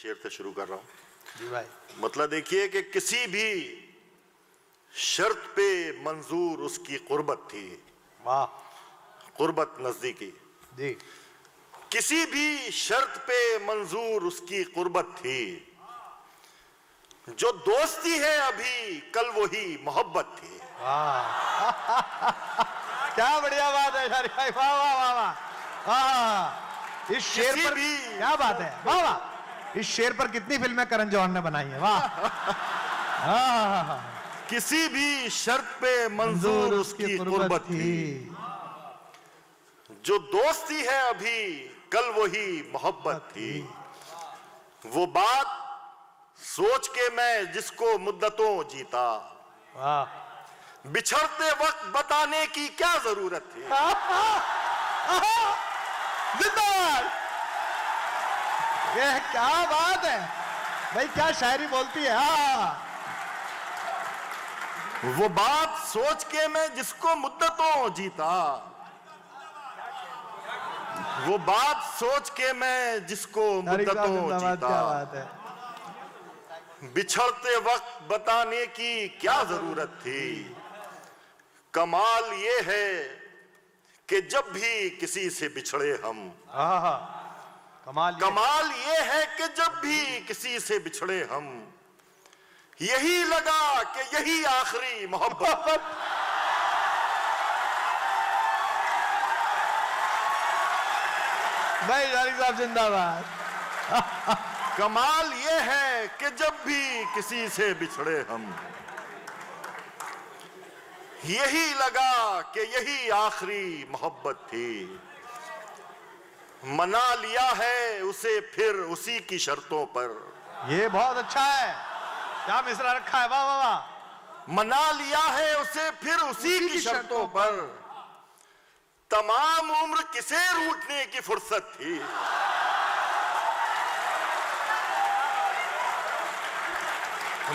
शेर से शुरू कर रहा हूं जी भाई। मतलब देखिए कि किसी भी शर्त पे मंजूर उसकी कुर्बत थी। वाह। कुर्बत नजदीकी। जी। किसी भी शर्त पे मंजूर उसकी कुर्बत थी। जो दोस्ती है अभी कल वही मोहब्बत थी। वाह क्या बढ़िया बात है शारिक भाई। वाह वाह वाह वाह। इस शेर पर भी क्या बात है। वाह वाह। इस शेर पर कितनी फिल्में करण जौहर ने बनाई है। वाह। किसी भी शर्त पे मंजूर उसकी कुर्बत थी। जो दोस्ती है अभी कल वही मोहब्बत थी। वो बात सोच के मैं जिसको मुद्दतों जीता। वाह। बिछड़ते वक्त बताने की क्या जरूरत थी। जिंदाबाद। यह क्या बात है भाई। क्या शायरी बोलती है। वो बात सोच के मैं जिसको मुद्दतों जीता। वो बात सोच के मैं जिसको मुद्दतों जीता। क्या बात है। बिछड़ते वक्त बताने की क्या जरूरत थी। कमाल ये है कि जब भी किसी से बिछड़े हम। कमाल ये है कि जब भी किसी से बिछड़े हम यही लगा कि यही आखिरी मोहब्बत। भाई शारिक साहब जिंदाबाद। कमाल ये है कि जब भी किसी से बिछड़े हम यही लगा कि यही आखिरी मोहब्बत थी। मना लिया है उसे फिर उसी की शर्तों पर। ये बहुत अच्छा है। क्या मिसरा रखा है। वाह वाह वाह। मना लिया है उसे फिर उसी की शर्तों पर। तमाम उम्र किसे रूठने की फुर्सत थी।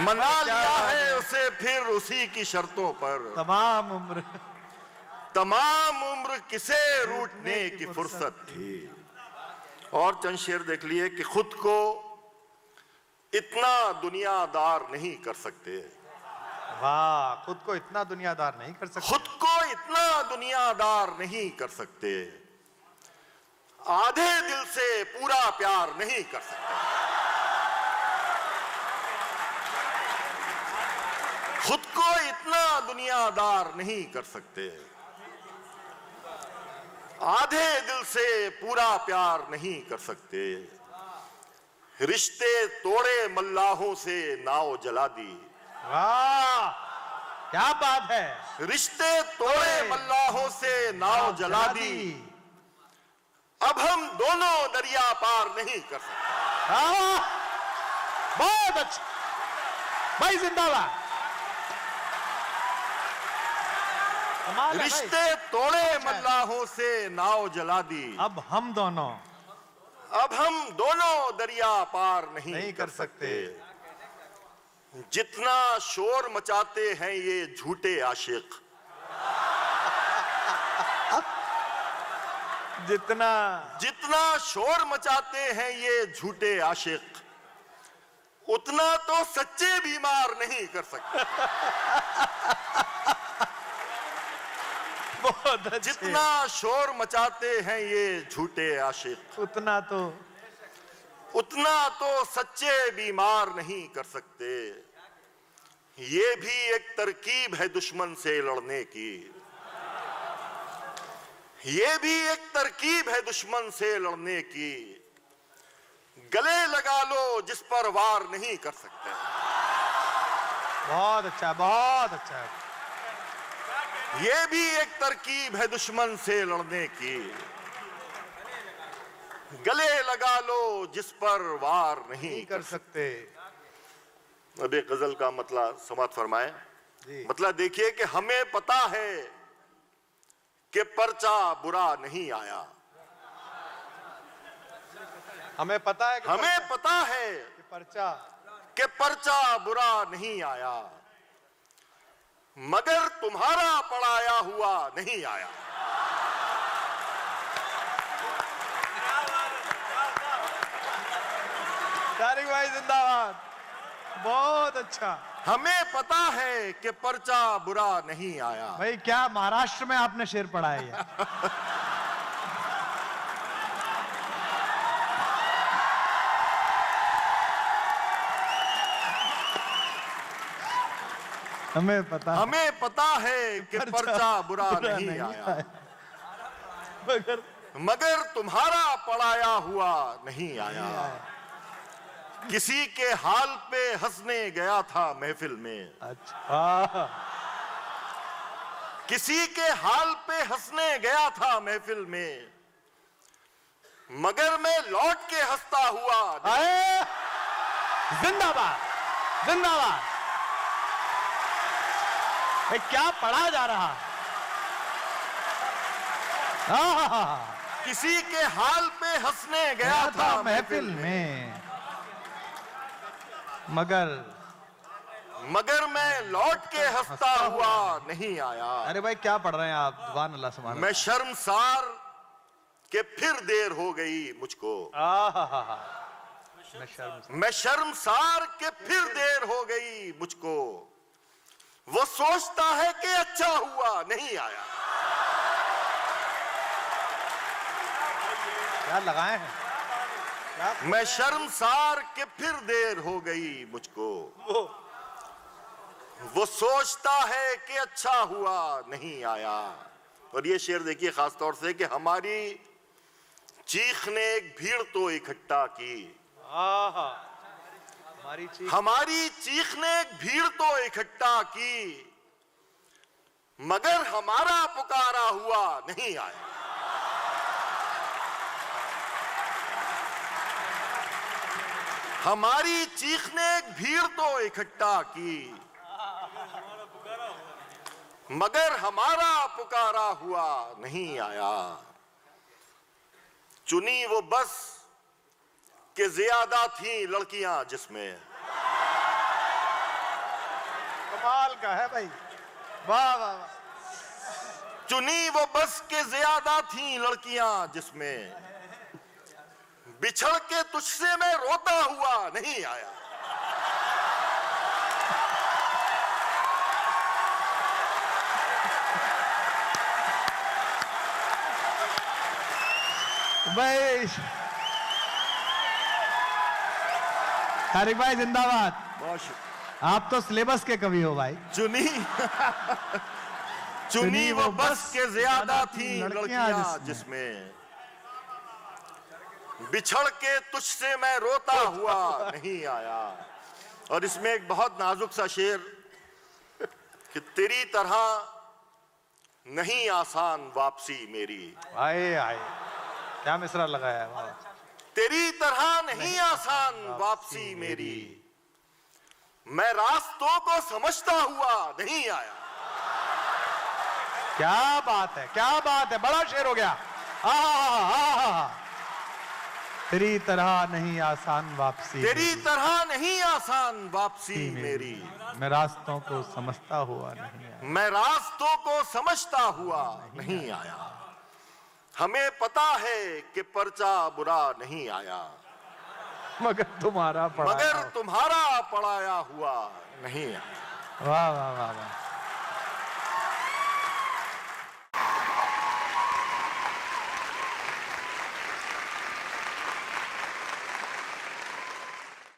मना लिया है उसे फिर उसी की शर्तों पर। तमाम उम्र किसे रूठने की फुर्सत थी। और चंद शेर देख लिए कि खुद को इतना दुनियादार नहीं कर सकते। वाह। खुद को इतना दुनियादार नहीं कर सकते। खुद को इतना दुनियादार नहीं कर सकते। आधे दिल से पूरा प्यार नहीं कर सकते। खुद को इतना दुनियादार नहीं कर सकते। आधे दिल से पूरा प्यार नहीं कर सकते। रिश्ते तोड़े मल्लाहों से नाव जला दी। वाह क्या बात है। रिश्ते तोड़े मल्लाहों से नाव जला दी। अब हम दोनों दरिया पार नहीं कर सकते। बहुत अच्छा भाई जिंदाबाद। रिश्ते तोड़े मल्लाहों से नाव जला दी। अब हम दोनों दरिया पार नहीं कर सकते। जितना शोर मचाते हैं ये झूठे आशिक। जितना शोर मचाते हैं ये झूठे आशिक उतना तो सच्चे बीमार नहीं कर सकते। जितना शोर मचाते हैं ये झूठे आशिक उतना तो सच्चे बीमार नहीं कर सकते। ये भी एक तरकीब है दुश्मन से लड़ने की। ये भी एक तरकीब है दुश्मन से लड़ने की। गले लगा लो जिस पर वार नहीं कर सकते। बहुत अच्छा बहुत अच्छा। ये भी एक तरकीब है दुश्मन से लड़ने की। गले लगा लो जिस पर वार नहीं कर सकते। अब एक गजल का मतलब समाप्त फरमाए। मतलब देखिए कि हमें पता है कि पर्चा बुरा नहीं आया। हमें पता है कि पर्चा बुरा नहीं आया मगर तुम्हारा पढ़ाया हुआ नहीं आया। तारिक भाई जिंदाबाद, बहुत अच्छा। हमें पता है कि पर्चा बुरा नहीं आया। भाई क्या महाराष्ट्र में आपने शेर पढ़ा है ये? हमें पता है कि पर्चा बुरा नहीं आया, मगर तुम्हारा पढ़ाया हुआ नहीं आया। किसी के हाल पे हंसने गया था महफिल में। अच्छा, किसी के हाल पे हंसने गया था महफिल में, मगर मैं लौट के हंसता हुआ। जिंदाबाद जिंदाबाद। भाई क्या पढ़ा जा रहा? किसी के हाल पे हंसने गया था महफिल में, मगर मैं लौट के हंसता हुआ नहीं आया। अरे भाई क्या पढ़ रहे हैं आप? सुभान अल्लाह सुभान अल्लाह। मैं शर्मसार के फिर देर हो गई मुझको। मैं शर्मसार के फिर देर हो गई मुझको। वो सोचता है कि अच्छा हुआ नहीं आया। क्या लगाए हैं? मैं शर्मसार के फिर देर हो गई मुझको। वो सोचता है कि अच्छा हुआ नहीं आया। और ये शेर देखिए खास तौर से कि हमारी चीख ने एक भीड़ तो इकट्ठा की। हमारी चीख ने एक भीड़ तो इकट्ठा की, मगर हमारा पुकारा हुआ नहीं आया। हमारी चीख ने एक भीड़ तो इकट्ठा की, मगर हमारा पुकारा हुआ नहीं आया। चुनी वो बस के ज्यादा थी लड़कियां जिसमें। कमाल का है भाई, वाह वाह वाह। चुनी वो बस के ज्यादा थी लड़कियां जिसमें, बिछड़ के तुझसे मैं रोता हुआ नहीं आया। भाई तारिक भाई जिंदाबाद। आप तो सिलेबस के कवि हो भाई। चुनी वो बस के ज्यादा थी लड़कियां जिसमें, बिछड़ के तुझसे मैं रोता हुआ नहीं आया। और इसमें एक बहुत नाजुक सा शेर कि तेरी तरह नहीं आसान वापसी मेरी। आए आए क्या मिसरा लगाया है। तेरी तरह नहीं आसान वापसी मेरी, मैं रास्तों को समझता हुआ नहीं आया। क्या बात है, क्या बात है, बड़ा शेर हो गया। तेरी तरह नहीं आसान वापसी, तेरी तरह नहीं आसान वापसी मेरी, मैं रास्तों को समझता हुआ नहीं आया। मैं रास्तों को समझता हुआ नहीं आया। हमें पता है कि पर्चा बुरा नहीं आया, मगर तुम्हारा पढ़ाया हुआ नहीं आया। वाह वाह वाह वाह।